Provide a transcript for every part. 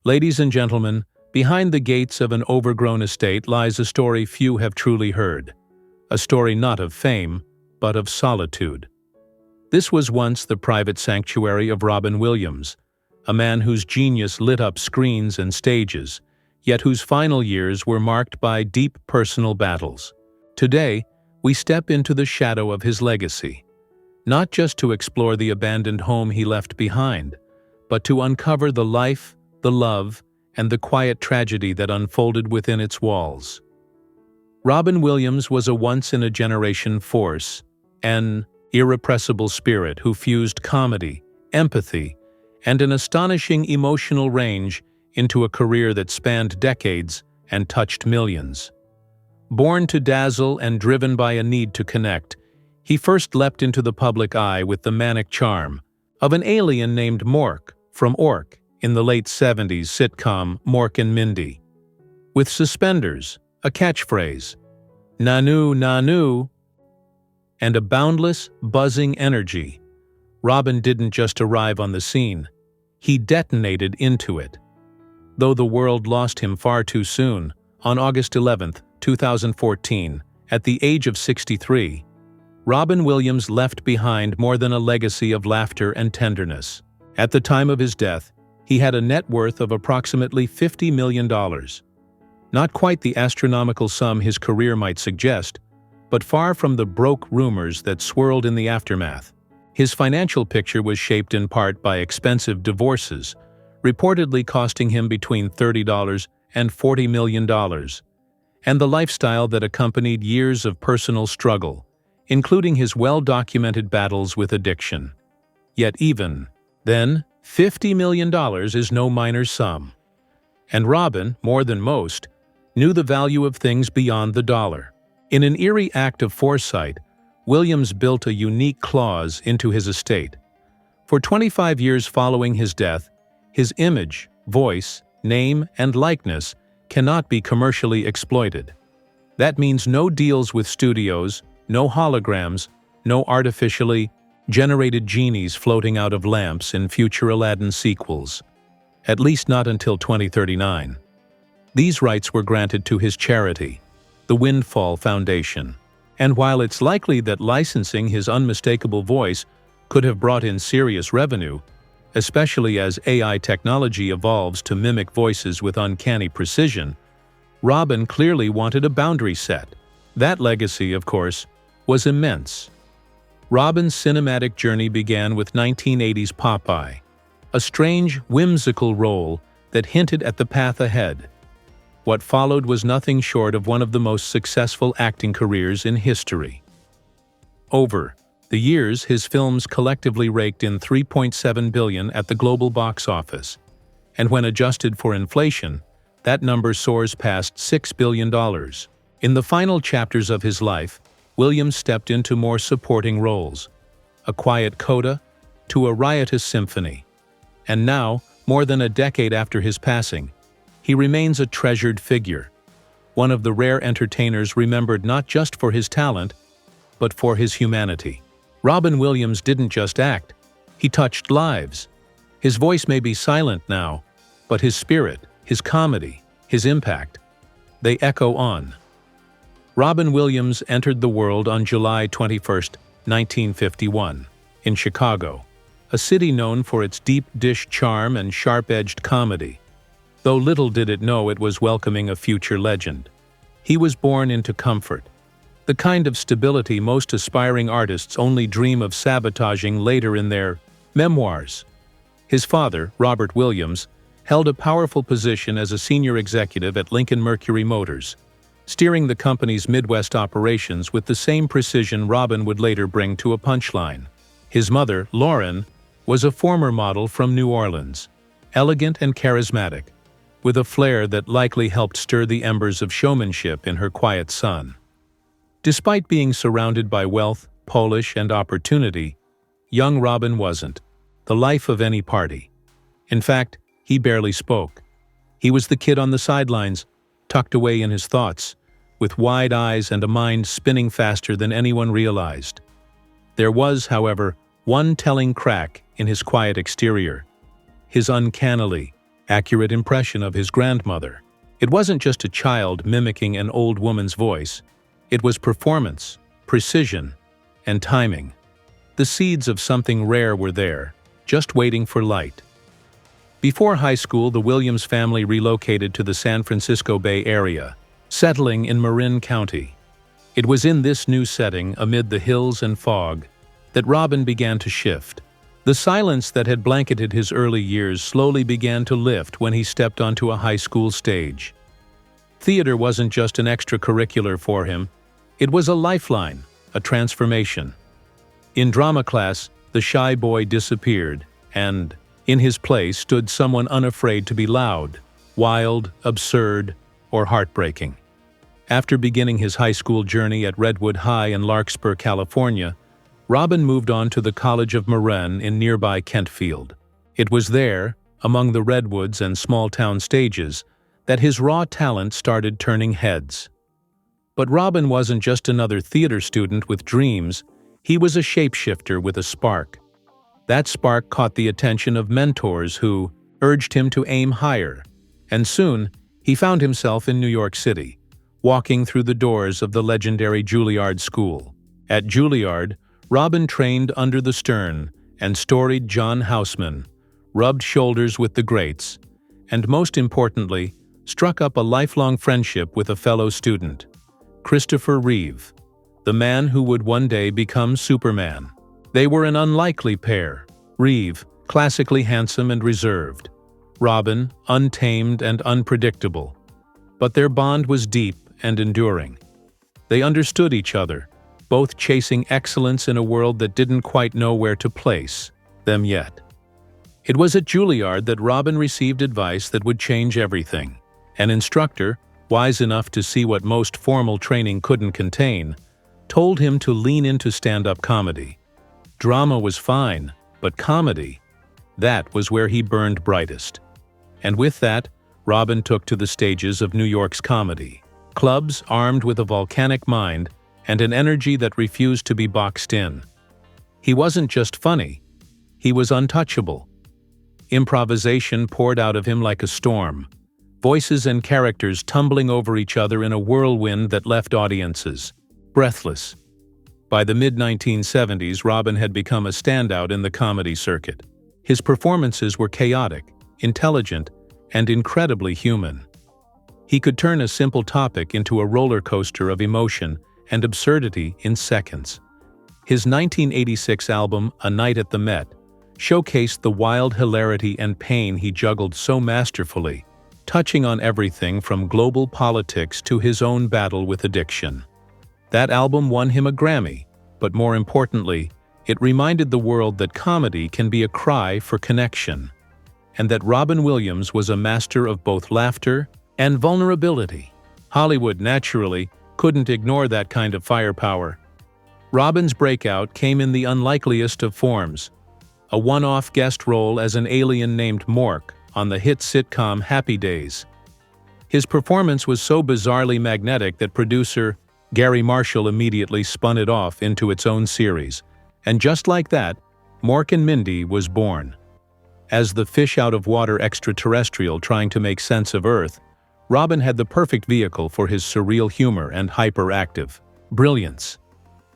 Ladies and gentlemen, behind the gates of an overgrown estate lies a story few have truly heard. A story not of fame, but of solitude. This was once the private sanctuary of Robin Williams, a man whose genius lit up screens and stages, yet whose final years were marked by deep personal battles. Today, we step into the shadow of his legacy, not just to explore the abandoned home he left behind, but to uncover the life, the love, and the quiet tragedy that unfolded within its walls. Robin Williams was a once-in-a-generation force, an irrepressible spirit who fused comedy, empathy, and an astonishing emotional range into a career that spanned decades and touched millions. Born to dazzle and driven by a need to connect, he first leapt into the public eye with the manic charm of an alien named Mork from Ork in the late 70s sitcom Mork and Mindy. With suspenders, a catchphrase, "Nanu, Nanu," and a boundless, buzzing energy, Robin didn't just arrive on the scene, he detonated into it. Though the world lost him far too soon, on August 11, 2014, at the age of 63, Robin Williams left behind more than a legacy of laughter and tenderness. At the time of his death, he had a net worth of approximately $50 million. Not quite the astronomical sum his career might suggest, but far from the broke rumors that swirled in the aftermath. His financial picture was shaped in part by expensive divorces, reportedly costing him between $30 and $40 million, and the lifestyle that accompanied years of personal struggle, including his well-documented battles with addiction. Yet even then, $50 million is no minor sum. And Robin, more than most, knew the value of things beyond the dollar. In an eerie act of foresight, Williams built a unique clause into his estate. For 25 years following his death, his image, voice, name, and likeness cannot be commercially exploited. That means no deals with studios, no holograms, no artificially generated genies floating out of lamps in future Aladdin sequels. At least not until 2039. These rights were granted to his charity, the Windfall Foundation. And while it's likely that licensing his unmistakable voice could have brought in serious revenue, especially as AI technology evolves to mimic voices with uncanny precision, Robin clearly wanted a boundary set. That legacy, of course, was immense. Robin's cinematic journey began with 1980's Popeye, a strange, whimsical role that hinted at the path ahead. What followed was nothing short of one of the most successful acting careers in history. Over the years, his films collectively raked in $3.7 billion at the global box office, and when adjusted for inflation, that number soars past $6 billion. In the final chapters of his life, Williams stepped into more supporting roles, a quiet coda to a riotous symphony. And now, more than a decade after his passing, he remains a treasured figure, one of the rare entertainers remembered not just for his talent, but for his humanity. Robin Williams didn't just act, he touched lives. His voice may be silent now, but his spirit, his comedy, his impact, they echo on. Robin Williams entered the world on July 21, 1951, in Chicago, a city known for its deep-dish charm and sharp-edged comedy. Though little did it know it was welcoming a future legend. He was born into comfort, the kind of stability most aspiring artists only dream of sabotaging later in their memoirs. His father, Robert Williams, held a powerful position as a senior executive at Lincoln Mercury Motors, steering the company's Midwest operations with the same precision Robin would later bring to a punchline. His mother, Lauren, was a former model from New Orleans, elegant and charismatic, with a flair that likely helped stir the embers of showmanship in her quiet son. Despite being surrounded by wealth, polish, and opportunity, young Robin wasn't the life of any party. In fact, he barely spoke. He was the kid on the sidelines, tucked away in his thoughts, with wide eyes and a mind spinning faster than anyone realized. There was, however, one telling crack in his quiet exterior, his uncannily, accurate impression of his grandmother. It wasn't just a child mimicking an old woman's voice. It was performance, precision, and timing. The seeds of something rare were there, just waiting for light. Before high school, the Williams family relocated to the San Francisco Bay Area, settling in Marin County. It was in this new setting, amid the hills and fog, that Robin began to shift. The silence that had blanketed his early years slowly began to lift when he stepped onto a high school stage. Theater wasn't just an extracurricular for him, it was a lifeline, a transformation. In drama class, the shy boy disappeared, and in his place stood someone unafraid to be loud, wild, absurd, or heartbreaking. After beginning his high school journey at Redwood High in Larkspur, California, Robin moved on to the College of Marin in nearby Kentfield. It was there, among the redwoods and small-town stages, that his raw talent started turning heads. But Robin wasn't just another theater student with dreams, he was a shapeshifter with a spark. That spark caught the attention of mentors who urged him to aim higher, and soon he found himself in New York City, walking through the doors of the legendary Juilliard School. At Juilliard, Robin trained under the stern and storied John Houseman, rubbed shoulders with the greats, and most importantly, struck up a lifelong friendship with a fellow student, Christopher Reeve, the man who would one day become Superman. They were an unlikely pair, Reeve, classically handsome and reserved, Robin, untamed and unpredictable. But their bond was deep and enduring. They understood each other, both chasing excellence in a world that didn't quite know where to place them yet. It was at Juilliard that Robin received advice that would change everything. An instructor, wise enough to see what most formal training couldn't contain, told him to lean into stand-up comedy. Drama was fine, but comedy, that was where he burned brightest. And with that, Robin took to the stages of New York's comedy clubs armed with a volcanic mind and an energy that refused to be boxed in. He wasn't just funny, he was untouchable. Improvisation poured out of him like a storm, voices and characters tumbling over each other in a whirlwind that left audiences breathless. By the mid-1970s, Robin had become a standout in the comedy circuit. His performances were chaotic, intelligent, and incredibly human. He could turn a simple topic into a roller coaster of emotion and absurdity in seconds. His 1986 album, A Night at the Met, showcased the wild hilarity and pain he juggled so masterfully, touching on everything from global politics to his own battle with addiction. That album won him a Grammy, but more importantly, it reminded the world that comedy can be a cry for connection, and that Robin Williams was a master of both laughter and vulnerability. Hollywood, naturally, couldn't ignore that kind of firepower. Robin's breakout came in the unlikeliest of forms, a one-off guest role as an alien named Mork on the hit sitcom Happy Days. His performance was so bizarrely magnetic that producer Gary Marshall immediately spun it off into its own series, and just like that, Mork and Mindy was born. As the fish-out-of-water extraterrestrial trying to make sense of Earth, Robin had the perfect vehicle for his surreal humor and hyperactive brilliance.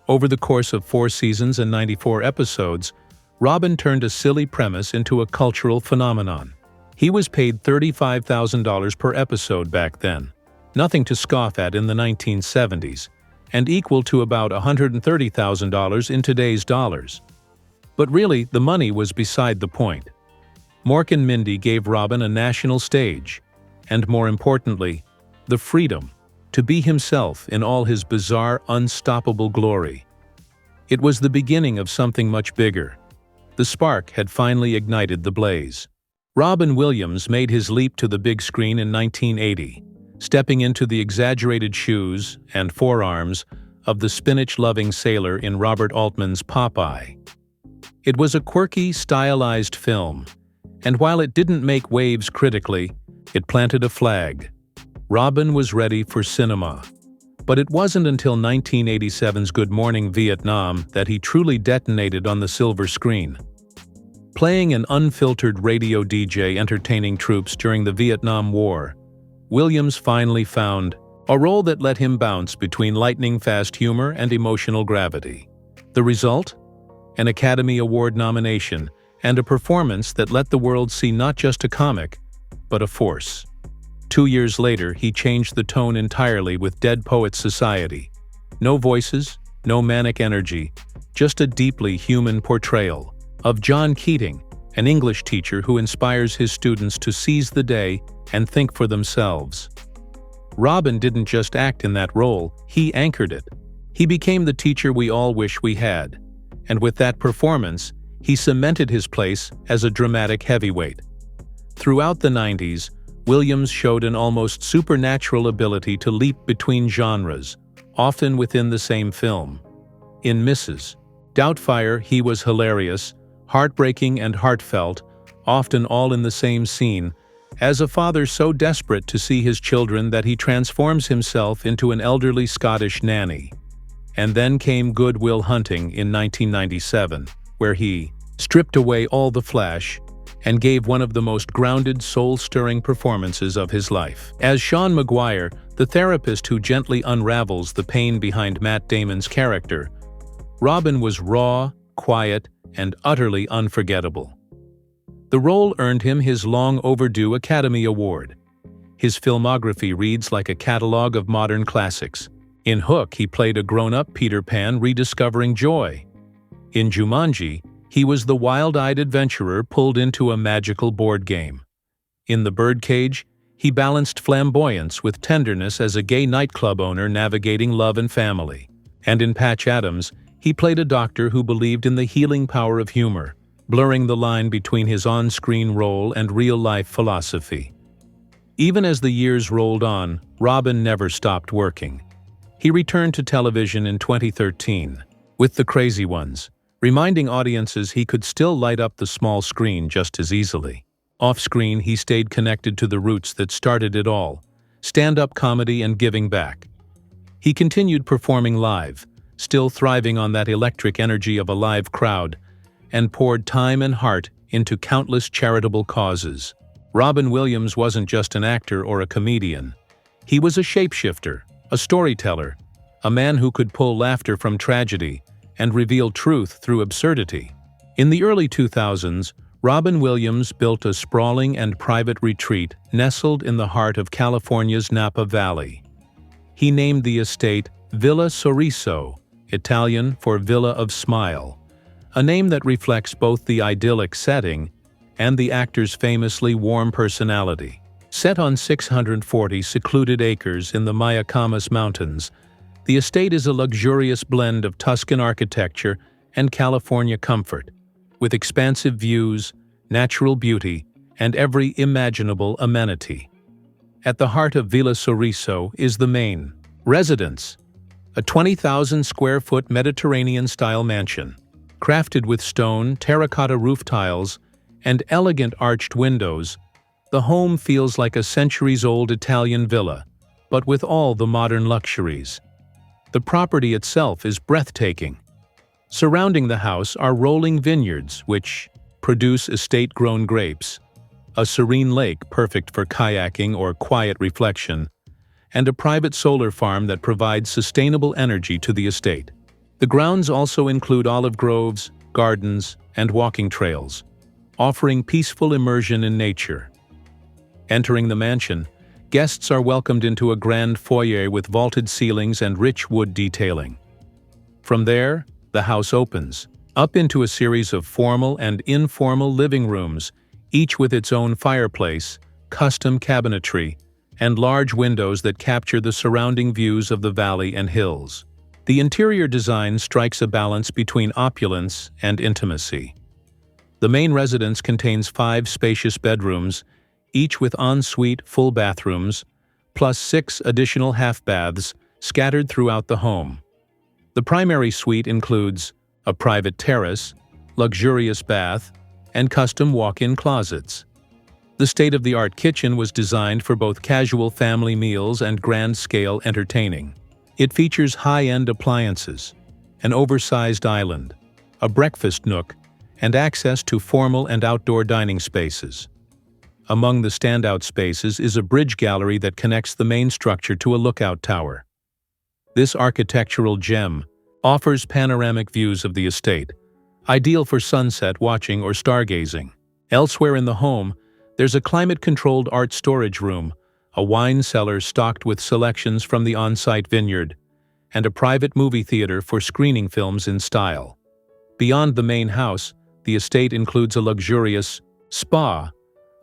Over the course of 4 seasons and 94 episodes, Robin turned a silly premise into a cultural phenomenon. He was paid $35,000 per episode back then, nothing to scoff at in the 1970s, and equal to about $130,000 in today's dollars. But really, the money was beside the point. Mork and Mindy gave Robin a national stage, and more importantly, the freedom to be himself in all his bizarre, unstoppable glory. It was the beginning of something much bigger. The spark had finally ignited the blaze. Robin Williams made his leap to the big screen in 1980, stepping into the exaggerated shoes and forearms of the spinach-loving sailor in Robert Altman's Popeye. It was a quirky, stylized film, and while it didn't make waves critically, it planted a flag. Robin was ready for cinema. But it wasn't until 1987's Good Morning Vietnam that he truly detonated on the silver screen. Playing an unfiltered radio DJ entertaining troops during the Vietnam War, Williams finally found a role that let him bounce between lightning-fast humor and emotional gravity. The result? An Academy Award nomination and a performance that let the world see not just a comic, but a force. 2 years later, he changed the tone entirely with Dead Poets Society. No voices, no manic energy, just a deeply human portrayal of John Keating, an English teacher who inspires his students to seize the day and think for themselves. Robin didn't just act in that role, he anchored it. He became the teacher we all wish we had, and with that performance, he cemented his place as a dramatic heavyweight. Throughout the 90s, Williams showed an almost supernatural ability to leap between genres, often within the same film. In Mrs. Doubtfire, he was hilarious, heartbreaking and heartfelt, often all in the same scene, as a father so desperate to see his children that he transforms himself into an elderly Scottish nanny. And then came Good Will Hunting in 1997, where he stripped away all the flash and gave one of the most grounded, soul-stirring performances of his life. As Sean Maguire, the therapist who gently unravels the pain behind Matt Damon's character, Robin was raw, quiet, and utterly unforgettable. The role earned him his long-overdue Academy Award. His filmography reads like a catalog of modern classics. In Hook, he played a grown-up Peter Pan rediscovering joy. In Jumanji, he was the wild-eyed adventurer pulled into a magical board game. In The Birdcage, he balanced flamboyance with tenderness as a gay nightclub owner navigating love and family. And in Patch Adams, he played a doctor who believed in the healing power of humor, blurring the line between his on-screen role and real-life philosophy. Even as the years rolled on, Robin never stopped working. He returned to television in 2013 with The Crazy Ones, reminding audiences he could still light up the small screen just as easily. Off-screen, he stayed connected to the roots that started it all, stand-up comedy and giving back. He continued performing live, still thriving on that electric energy of a live crowd, and poured time and heart into countless charitable causes. Robin Williams wasn't just an actor or a comedian. He was a shapeshifter, a storyteller, a man who could pull laughter from tragedy and reveal truth through absurdity. In the early 2000s, Robin Williams built a sprawling and private retreat nestled in the heart of California's Napa Valley. He named the estate Villa Sorriso, Italian for Villa of Smile, a name that reflects both the idyllic setting and the actor's famously warm personality. Set on 640 secluded acres in the Mayacamas Mountains, the estate is a luxurious blend of Tuscan architecture and California comfort, with expansive views, natural beauty, and every imaginable amenity. At the heart of Villa Sorriso is the main residence, a 20,000-square-foot Mediterranean-style mansion. Crafted with stone, terracotta roof tiles, and elegant arched windows, the home feels like a centuries-old Italian villa, but with all the modern luxuries. The property itself is breathtaking. Surrounding the house are rolling vineyards which produce estate-grown grapes, a serene lake perfect for kayaking or quiet reflection, and a private solar farm that provides sustainable energy to the estate. The grounds also include olive groves, gardens, and walking trails, offering peaceful immersion in nature. Entering the mansion, guests are welcomed into a grand foyer with vaulted ceilings and rich wood detailing. From there, the house opens, up into a series of formal and informal living rooms, each with its own fireplace, custom cabinetry, and large windows that capture the surrounding views of the valley and hills. The interior design strikes a balance between opulence and intimacy. The main residence contains 5 spacious bedrooms, each with ensuite full bathrooms, plus 6 additional half-baths scattered throughout the home. The primary suite includes a private terrace, luxurious bath, and custom walk-in closets. The state-of-the-art kitchen was designed for both casual family meals and grand-scale entertaining. It features high-end appliances, an oversized island, a breakfast nook, and access to formal and outdoor dining spaces. Among the standout spaces is a bridge gallery that connects the main structure to a lookout tower. This architectural gem offers panoramic views of the estate, ideal for sunset watching or stargazing. Elsewhere in the home, there's a climate-controlled art storage room, a wine cellar stocked with selections from the on-site vineyard, and a private movie theater for screening films in style. Beyond the main house, the estate includes a luxurious spa,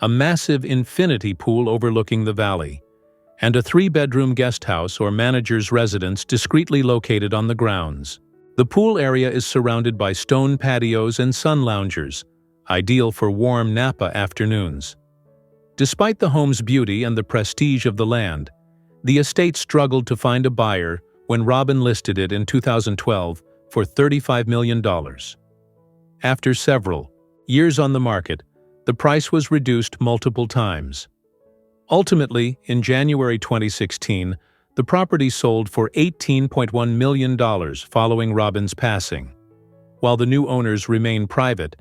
a massive infinity pool overlooking the valley, and a 3-bedroom guest house or manager's residence discreetly located on the grounds. The pool area is surrounded by stone patios and sun loungers, ideal for warm Napa afternoons. Despite the home's beauty and the prestige of the land, the estate struggled to find a buyer when Robin listed it in 2012 for $35 million. After several years on the market, the price was reduced multiple times. Ultimately, in January 2016, the property sold for $18.1 million following Robin's passing. While the new owners remain private,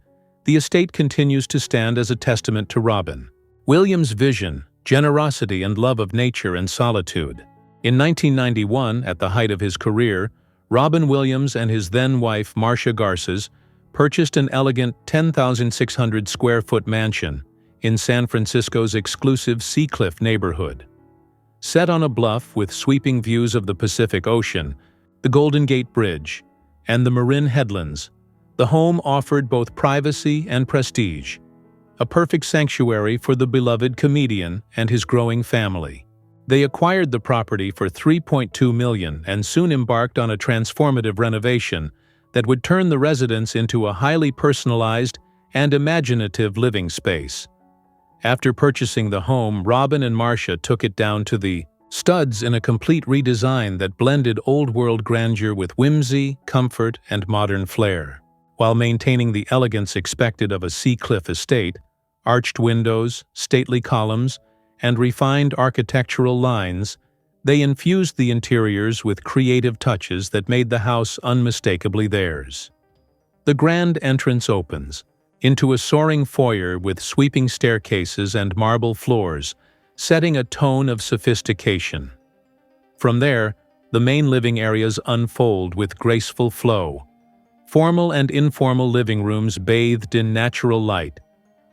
the estate continues to stand as a testament to Robin Williams' vision, generosity, and love of nature and solitude. In 1991, at the height of his career, Robin Williams and his then-wife Marcia Garces purchased an elegant 10,600-square-foot mansion in San Francisco's exclusive Seacliff neighborhood. Set on a bluff with sweeping views of the Pacific Ocean, the Golden Gate Bridge, and the Marin Headlands, the home offered both privacy and prestige, a perfect sanctuary for the beloved comedian and his growing family. They acquired the property for $3.2 million and soon embarked on a transformative renovation that would turn the residence into a highly personalized and imaginative living space. After purchasing the home, Robin and Marcia took it down to the studs in a complete redesign that blended old-world grandeur with whimsy, comfort, and modern flair. While maintaining the elegance expected of a Seacliff estate, arched windows, stately columns, and refined architectural lines, they infused the interiors with creative touches that made the house unmistakably theirs. The grand entrance opens into a soaring foyer with sweeping staircases and marble floors, setting a tone of sophistication. From there, the main living areas unfold with graceful flow. Formal and informal living rooms bathed in natural light,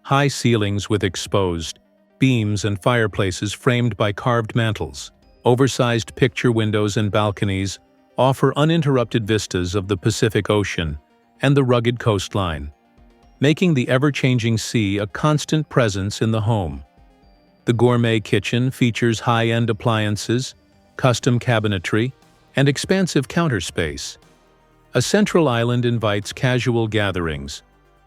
high ceilings with exposed beams and fireplaces framed by carved mantels. Oversized picture windows and balconies offer uninterrupted vistas of the Pacific Ocean and the rugged coastline, making the ever-changing sea a constant presence in the home. The gourmet kitchen features high-end appliances, custom cabinetry, and expansive counter space. A central island invites casual gatherings,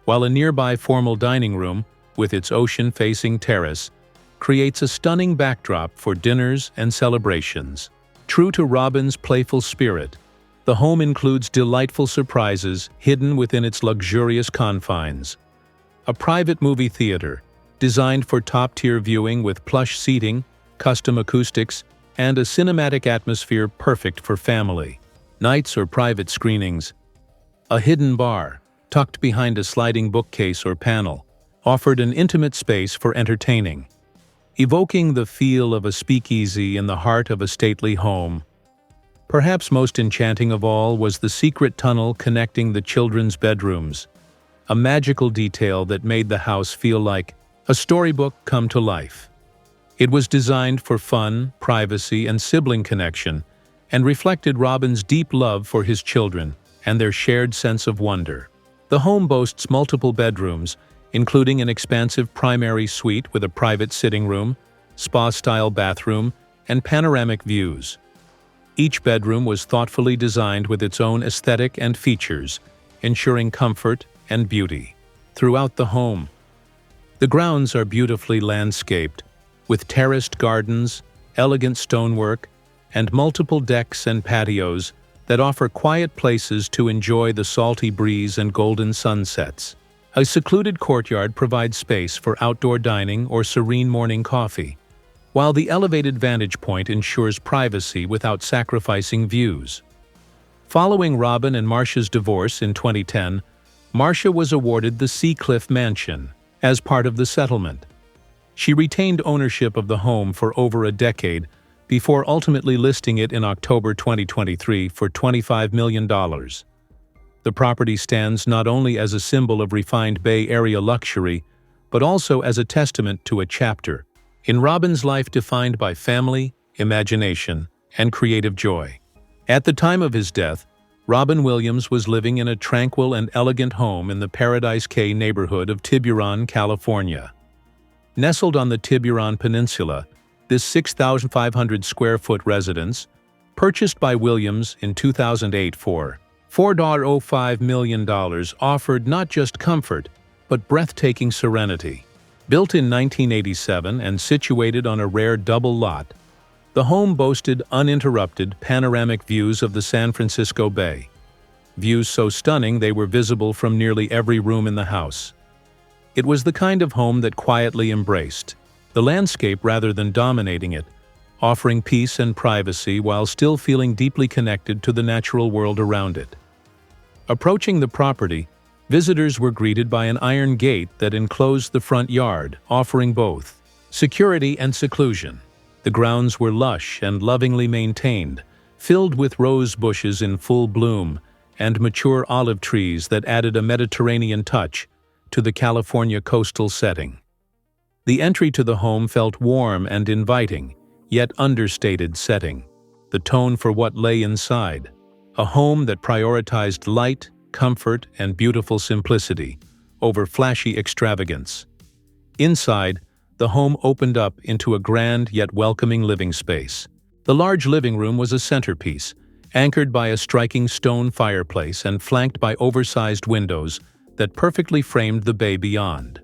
while a nearby formal dining room, with its ocean-facing terrace, creates a stunning backdrop for dinners and celebrations. True to Robin's playful spirit, the home includes delightful surprises hidden within its luxurious confines. A private movie theater, designed for top-tier viewing with plush seating, custom acoustics, and a cinematic atmosphere perfect for family nights or private screenings. A hidden bar, tucked behind a sliding bookcase or panel, offered an intimate space for entertaining, evoking the feel of a speakeasy in the heart of a stately home. Perhaps most enchanting of all was the secret tunnel connecting the children's bedrooms, a magical detail that made the house feel like a storybook come to life. It was designed for fun, privacy, and sibling connection, and reflected Robin's deep love for his children and their shared sense of wonder. The home boasts multiple bedrooms, including an expansive primary suite with a private sitting room, spa-style bathroom, and panoramic views. Each bedroom was thoughtfully designed with its own aesthetic and features, ensuring comfort and beauty throughout the home. The grounds are beautifully landscaped, with terraced gardens, elegant stonework, and multiple decks and patios that offer quiet places to enjoy the salty breeze and golden sunsets. A secluded courtyard provides space for outdoor dining or serene morning coffee, while the elevated vantage point ensures privacy without sacrificing views. Following Robin and Marcia's divorce in 2010, Marcia was awarded the Seacliff Mansion as part of the settlement. She retained ownership of the home for over a decade before ultimately listing it in October 2023 for $25 million. The property stands not only as a symbol of refined Bay Area luxury, but also as a testament to a chapter in Robin's life defined by family, imagination, and creative joy. At the time of his death, Robin Williams was living in a tranquil and elegant home in the Paradise Cay neighborhood of Tiburon, California. Nestled on the Tiburon Peninsula, this 6,500-square-foot residence, purchased by Williams in 2008 for $4.05 million, offered not just comfort, but breathtaking serenity. Built in 1987 and situated on a rare double lot, the home boasted uninterrupted panoramic views of the San Francisco Bay. Views so stunning they were visible from nearly every room in the house. It was the kind of home that quietly embraced the landscape rather than dominating it, offering peace and privacy while still feeling deeply connected to the natural world around it. Approaching the property, visitors were greeted by an iron gate that enclosed the front yard, offering both security and seclusion. The grounds were lush and lovingly maintained, filled with rose bushes in full bloom and mature olive trees that added a Mediterranean touch to the California coastal setting. The entry to the home felt warm and inviting, yet understated setting the tone for what lay inside, a home that prioritized light, comfort, and beautiful simplicity over flashy extravagance. Inside, the home opened up into a grand yet welcoming living space. The large living room was a centerpiece, anchored by a striking stone fireplace and flanked by oversized windows that perfectly framed the bay beyond.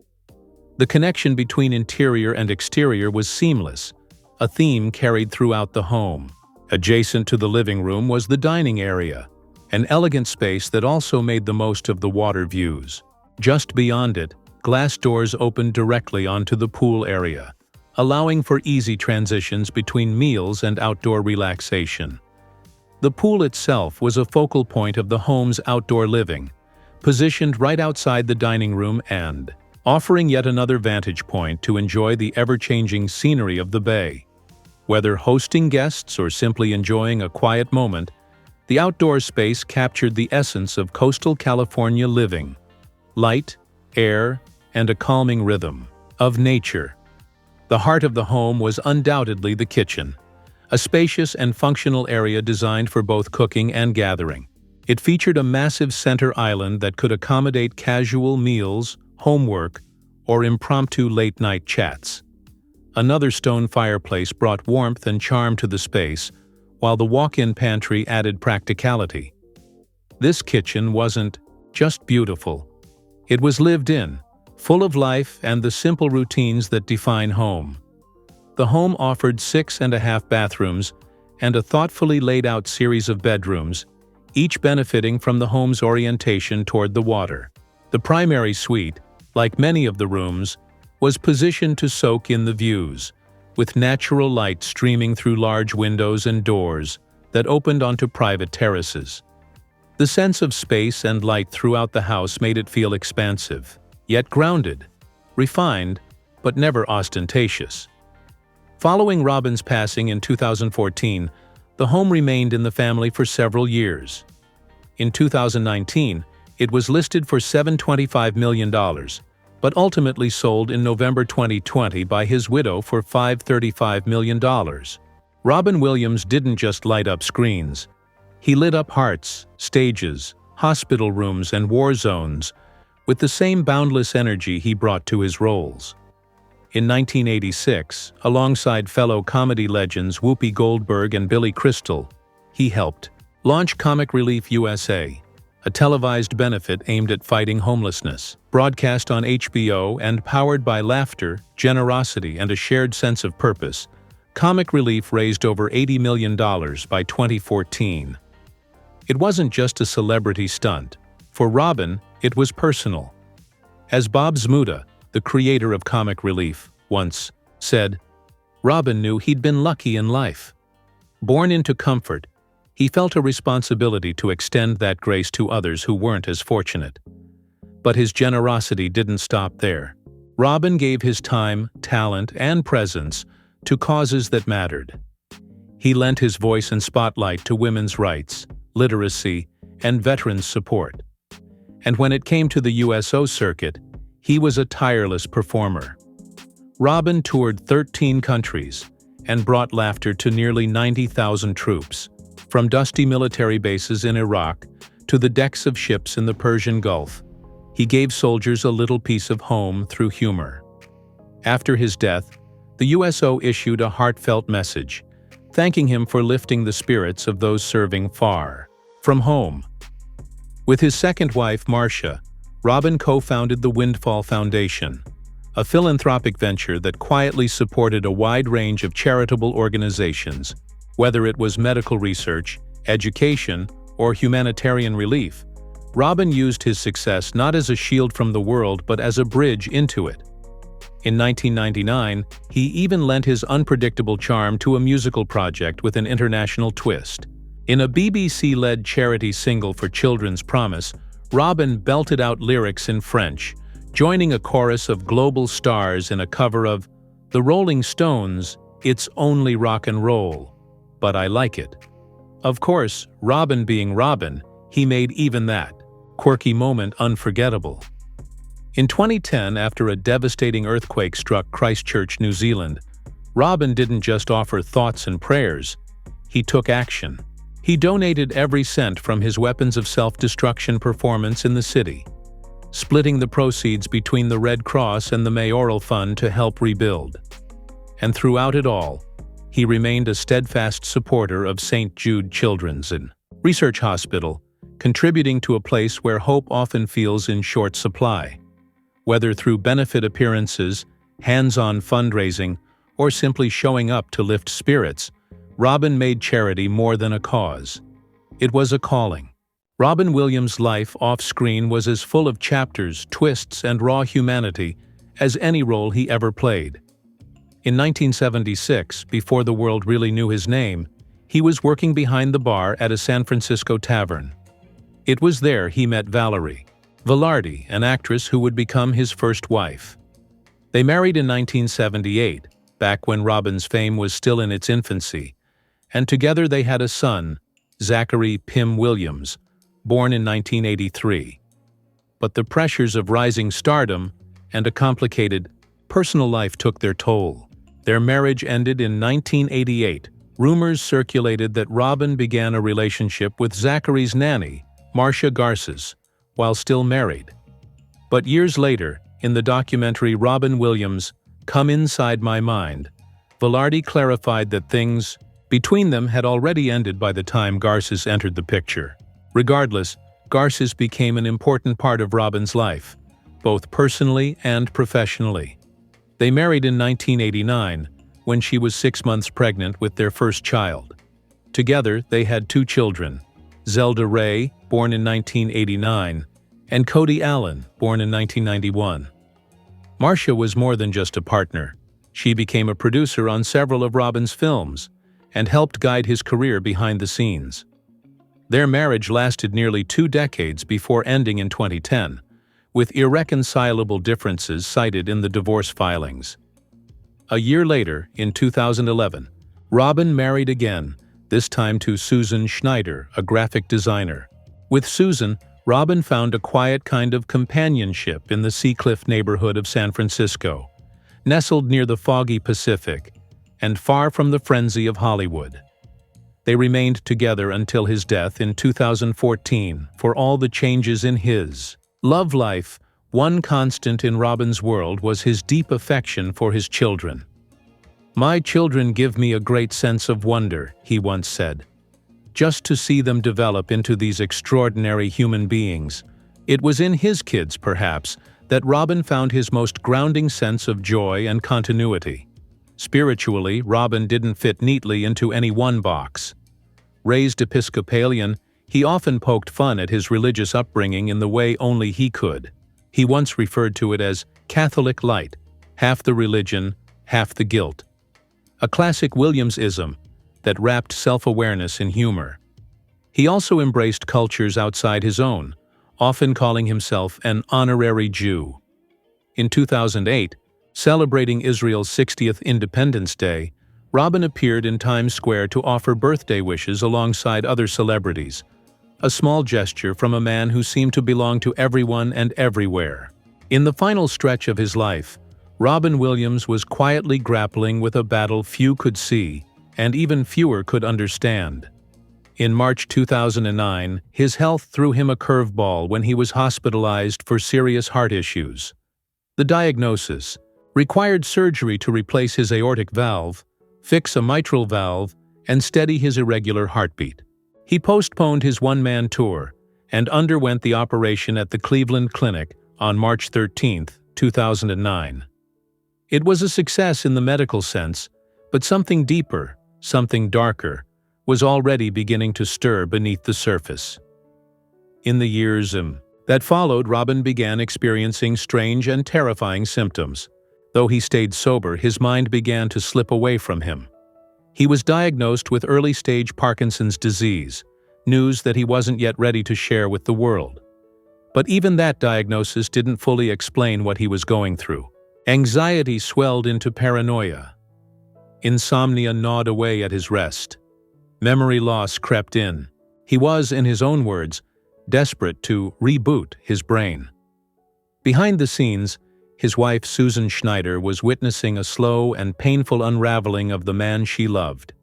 The connection between interior and exterior was seamless, a theme carried throughout the home. Adjacent to the living room was the dining area, an elegant space that also made the most of the water views. Just beyond it, glass doors opened directly onto the pool area, allowing for easy transitions between meals and outdoor relaxation. The pool itself was a focal point of the home's outdoor living, positioned right outside the dining room and offering yet another vantage point to enjoy the ever-changing scenery of the bay. Whether hosting guests or simply enjoying a quiet moment, the outdoor space captured the essence of coastal California living: light, air, and a calming rhythm of nature. The heart of the home was undoubtedly the kitchen, a spacious and functional area designed for both cooking and gathering. It featured a massive center island that could accommodate casual meals, homework, or impromptu late-night chats. Another stone fireplace brought warmth and charm to the space, while the walk-in pantry added practicality. This kitchen wasn't just beautiful. It was lived in, full of life and the simple routines that define home. The home offered 6.5 bathrooms and a thoughtfully laid-out series of bedrooms, each benefiting from the home's orientation toward the water. The primary suite, like many of the rooms, was positioned to soak in the views, with natural light streaming through large windows and doors that opened onto private terraces. The sense of space and light throughout the house made it feel expansive, yet grounded, refined, but never ostentatious. Following Robin's passing in 2014, the home remained in the family for several years. In 2019, it was listed for $725 million, but ultimately sold in November 2020 by his widow for $535 million. Robin Williams didn't just light up screens. He lit up hearts, stages, hospital rooms, and war zones with the same boundless energy he brought to his roles. In 1986, alongside fellow comedy legends Whoopi Goldberg and Billy Crystal, he helped launch Comic Relief USA, a televised benefit aimed at fighting homelessness. Broadcast on HBO and powered by laughter, generosity, and a shared sense of purpose, Comic Relief raised over $80 million by 2014. It wasn't just a celebrity stunt. For Robin, it was personal. As Bob Zmuda, the creator of Comic Relief, once said, Robin knew he'd been lucky in life. Born into comfort, he felt a responsibility to extend that grace to others who weren't as fortunate. But his generosity didn't stop there. Robin gave his time, talent, and presence to causes that mattered. He lent his voice and spotlight to women's rights, literacy, and veterans' support. And when it came to the USO circuit, he was a tireless performer. Robin toured 13 countries and brought laughter to nearly 90,000 troops, from dusty military bases in Iraq to the decks of ships in the Persian Gulf. He gave soldiers a little piece of home through humor. After his death, the USO issued a heartfelt message, thanking him for lifting the spirits of those serving far from home. With his second wife, Marcia, Robin co-founded the Windfall Foundation, a philanthropic venture that quietly supported a wide range of charitable organizations, whether it was medical research, education, or humanitarian relief. Robin used his success not as a shield from the world but as a bridge into it. In 1999, he even lent his unpredictable charm to a musical project with an international twist. In a BBC-led charity single for Children's Promise, Robin belted out lyrics in French, joining a chorus of global stars in a cover of The Rolling Stones' It's Only Rock and Roll, But I Like It. Of course, Robin being Robin, he made even that quirky moment unforgettable. In 2010, after a devastating earthquake struck Christchurch, New Zealand, Robin didn't just offer thoughts and prayers, he took action. He donated every cent from his weapons of self-destruction performance in the city, splitting the proceeds between the Red Cross and the Mayoral Fund to help rebuild. And throughout it all, he remained a steadfast supporter of St. Jude Children's Research Hospital, contributing to a place where hope often feels in short supply. Whether through benefit appearances, hands-on fundraising, or simply showing up to lift spirits, Robin made charity more than a cause. It was a calling. Robin Williams' life off-screen was as full of chapters, twists, and raw humanity as any role he ever played. In 1976, before the world really knew his name, he was working behind the bar at a San Francisco tavern. It was there he met Valerie Velarde, an actress who would become his first wife. They married in 1978, back when Robin's fame was still in its infancy, and together they had a son, Zachary Pym Williams, born in 1983. But the pressures of rising stardom and a complicated personal life took their toll. Their marriage ended in 1988. Rumors circulated that Robin began a relationship with Zachary's nanny, Marcia Garces, while still married. But years later, in the documentary Robin Williams, Come Inside My Mind, Velarde clarified that things between them had already ended by the time Garces entered the picture. Regardless, Garces became an important part of Robin's life, both personally and professionally. They married in 1989, when she was 6 months pregnant with their first child. Together, they had 2 children, Zelda Ray, born in 1989, and Cody Allen, born in 1991. Marcia was more than just a partner. She became a producer on several of Robin's films and helped guide his career behind the scenes. Their marriage lasted nearly 2 decades before ending in 2010, with irreconcilable differences cited in the divorce filings. A year later, in 2011, Robin married again, this time to Susan Schneider, a graphic designer. With Susan, Robin found a quiet kind of companionship in the Seacliff neighborhood of San Francisco, nestled near the foggy Pacific and far from the frenzy of Hollywood. They remained together until his death in 2014. For all the changes in his love life, one constant in Robin's world was his deep affection for his children. "My children give me a great sense of wonder," he once said. Just to see them develop into these extraordinary human beings. It was in his kids, perhaps, that Robin found his most grounding sense of joy and continuity. Spiritually, Robin didn't fit neatly into any one box. Raised Episcopalian, he often poked fun at his religious upbringing in the way only he could. He once referred to it as Catholic light, half the religion, half the guilt. A classic Williams-ism that wrapped self-awareness in humor. He also embraced cultures outside his own, often calling himself an honorary Jew. In 2008, celebrating Israel's 60th Independence Day, Robin appeared in Times Square to offer birthday wishes alongside other celebrities, a small gesture from a man who seemed to belong to everyone and everywhere. In the final stretch of his life, Robin Williams was quietly grappling with a battle few could see, and even fewer could understand. In March 2009, his health threw him a curveball when he was hospitalized for serious heart issues. The diagnosis required surgery to replace his aortic valve, fix a mitral valve, and steady his irregular heartbeat. He postponed his one-man tour and underwent the operation at the Cleveland Clinic on March 13, 2009. It was a success in the medical sense, but something deeper, something darker, was already beginning to stir beneath the surface. In the years that followed, Robin began experiencing strange and terrifying symptoms. Though he stayed sober, his mind began to slip away from him. He was diagnosed with early-stage Parkinson's disease, news that he wasn't yet ready to share with the world. But even that diagnosis didn't fully explain what he was going through. Anxiety swelled into paranoia. Insomnia gnawed away at his rest. Memory loss crept in. He was, in his own words, desperate to reboot his brain. Behind the scenes, his wife Susan Schneider was witnessing a slow and painful unraveling of the man she loved.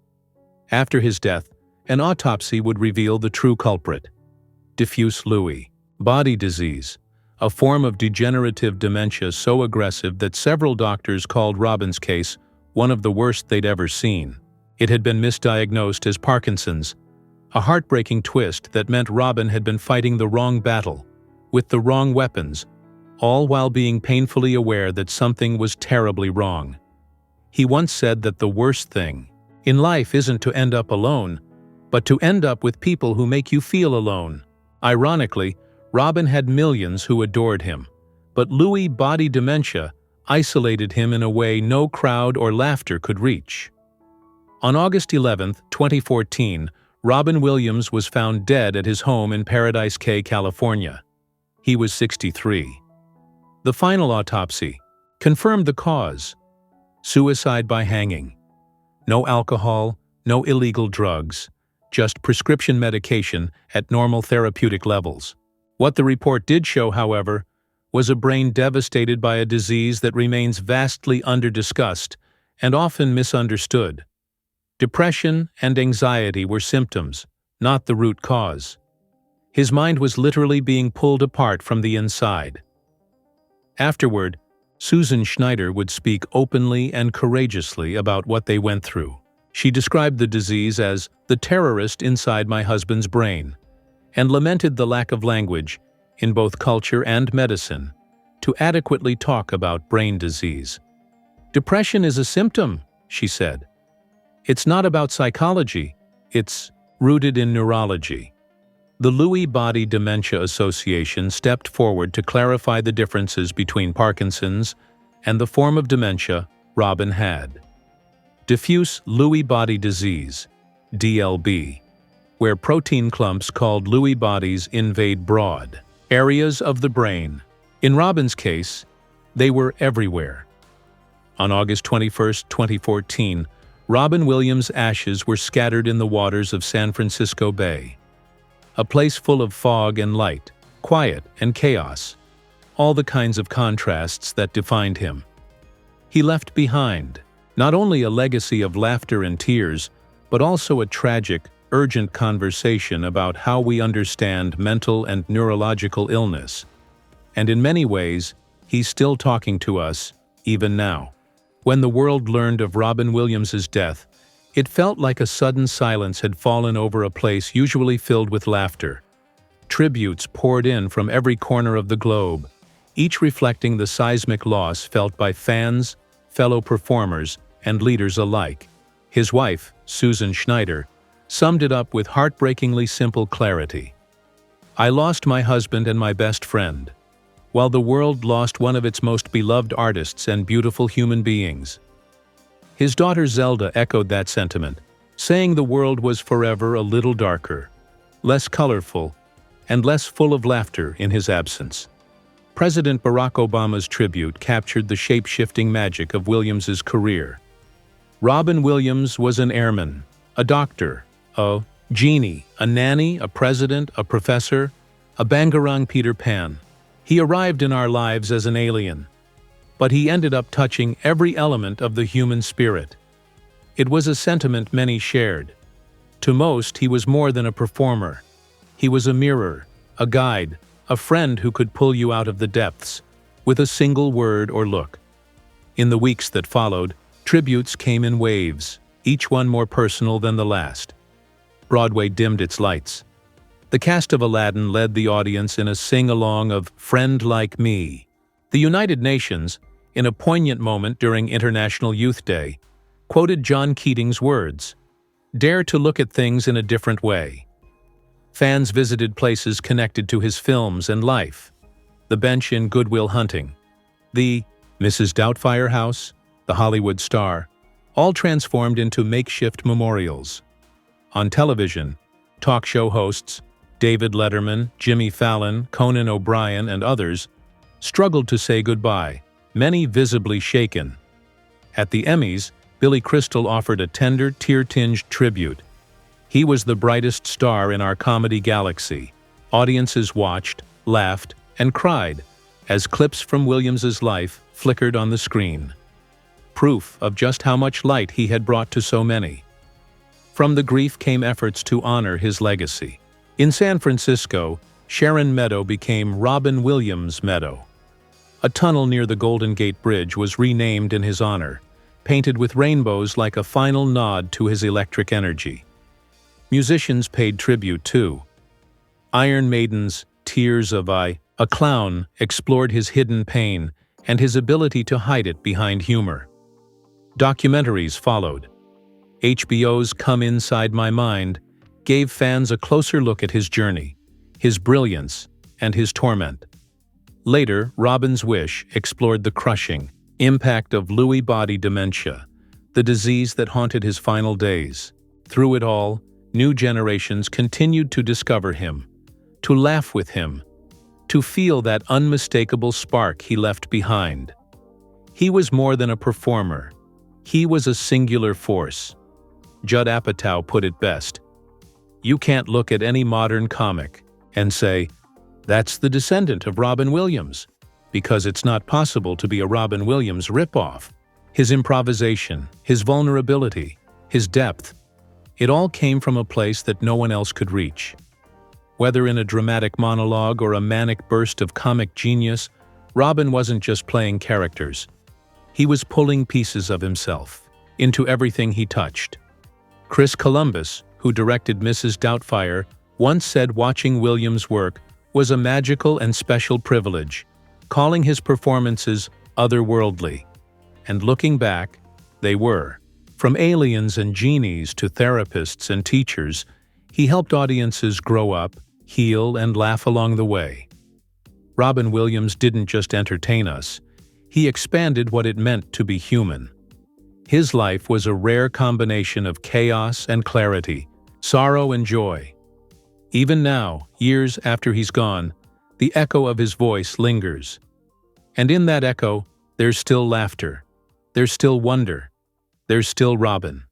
After his death, an autopsy would reveal the true culprit: diffuse Lewy body disease, a form of degenerative dementia so aggressive that several doctors called Robin's case one of the worst they'd ever seen. It had been misdiagnosed as Parkinson's, a heartbreaking twist that meant Robin had been fighting the wrong battle, with the wrong weapons, all while being painfully aware that something was terribly wrong. He once said that the worst thing in life isn't to end up alone, but to end up with people who make you feel alone. Ironically, Robin had millions who adored him, but Lewy body dementia isolated him in a way no crowd or laughter could reach. On August 11, 2014, Robin Williams was found dead at his home in Paradise Cay, California. He was 63. The final autopsy confirmed the cause: suicide by hanging. No alcohol, no illegal drugs, just prescription medication at normal therapeutic levels. What the report did show, however, was a brain devastated by a disease that remains vastly under-discussed and often misunderstood. Depression and anxiety were symptoms, not the root cause. His mind was literally being pulled apart from the inside. Afterward, Susan Schneider would speak openly and courageously about what they went through. She described the disease as the terrorist inside my husband's brain, and lamented the lack of language, in both culture and medicine, to adequately talk about brain disease. Depression is a symptom, she said. It's not about psychology, it's rooted in neurology. The Lewy Body Dementia Association stepped forward to clarify the differences between Parkinson's and the form of dementia Robin had: diffuse Lewy body disease, DLB, where protein clumps called Lewy bodies invade broad areas of the brain. In Robin's case, they were everywhere. On August 21, 2014, Robin Williams' ashes were scattered in the waters of San Francisco Bay, a place full of fog and light, quiet and chaos, all the kinds of contrasts that defined him. He left behind not only a legacy of laughter and tears, but also a tragic, urgent conversation about how we understand mental and neurological illness. And in many ways, he's still talking to us, even now. When the world learned of Robin Williams' death, it felt like a sudden silence had fallen over a place usually filled with laughter. Tributes poured in from every corner of the globe, each reflecting the seismic loss felt by fans, fellow performers, and leaders alike. His wife, Susan Schneider, summed it up with heartbreakingly simple clarity. "I lost my husband and my best friend, while the world lost one of its most beloved artists and beautiful human beings." His daughter Zelda echoed that sentiment, saying the world was forever a little darker, less colorful, and less full of laughter in his absence. President Barack Obama's tribute captured the shape-shifting magic of Williams's career. Robin Williams was an airman, a doctor, a genie, a nanny, a president, a professor, a Bangarang Peter Pan. He arrived in our lives as an alien, but he ended up touching every element of the human spirit. It was a sentiment many shared. To most, he was more than a performer. He was a mirror, a guide, a friend who could pull you out of the depths with a single word or look. In the weeks that followed, tributes came in waves, each one more personal than the last. Broadway dimmed its lights. The cast of Aladdin led the audience in a sing-along of "Friend Like Me." The United Nations, in a poignant moment during International Youth Day, quoted John Keating's words, "Dare to look at things in a different way." Fans visited places connected to his films and life. The bench in Good Will Hunting, the Mrs. Doubtfire House, the Hollywood Star, all transformed into makeshift memorials. On television, talk show hosts David Letterman, Jimmy Fallon, Conan O'Brien, and others struggled to say goodbye, many visibly shaken. At the Emmys, Billy Crystal offered a tender, tear-tinged tribute. He was the brightest star in our comedy galaxy. Audiences watched, laughed, and cried as clips from Williams's life flickered on the screen. Proof of just how much light he had brought to so many. From the grief came efforts to honor his legacy. In San Francisco, Sharon Meadow became Robin Williams Meadow. A tunnel near the Golden Gate Bridge was renamed in his honor, painted with rainbows like a final nod to his electric energy. Musicians paid tribute too. Iron Maiden's Tears of I, a clown, explored his hidden pain and his ability to hide it behind humor. Documentaries followed. HBO's Come Inside My Mind gave fans a closer look at his journey, his brilliance, and his torment. Later, Robin's Wish explored the crushing impact of Lewy body dementia, the disease that haunted his final days. Through it all, new generations continued to discover him, to laugh with him, to feel that unmistakable spark he left behind. He was more than a performer. He was a singular force. Judd Apatow put it best. You can't look at any modern comic and say, "That's the descendant of Robin Williams," because it's not possible to be a Robin Williams ripoff. His improvisation, his vulnerability, his depth, it all came from a place that no one else could reach. Whether in a dramatic monologue or a manic burst of comic genius, Robin wasn't just playing characters. He was pulling pieces of himself into everything he touched. Chris Columbus, who directed Mrs. Doubtfire, once said watching Williams' work was a magical and special privilege, calling his performances otherworldly. And looking back, they were. From aliens and genies to therapists and teachers, he helped audiences grow up, heal, and laugh along the way. Robin Williams didn't just entertain us, he expanded what it meant to be human. His life was a rare combination of chaos and clarity, sorrow and joy. Even now, years after he's gone, the echo of his voice lingers. And in that echo, there's still laughter, there's still wonder, there's still Robin.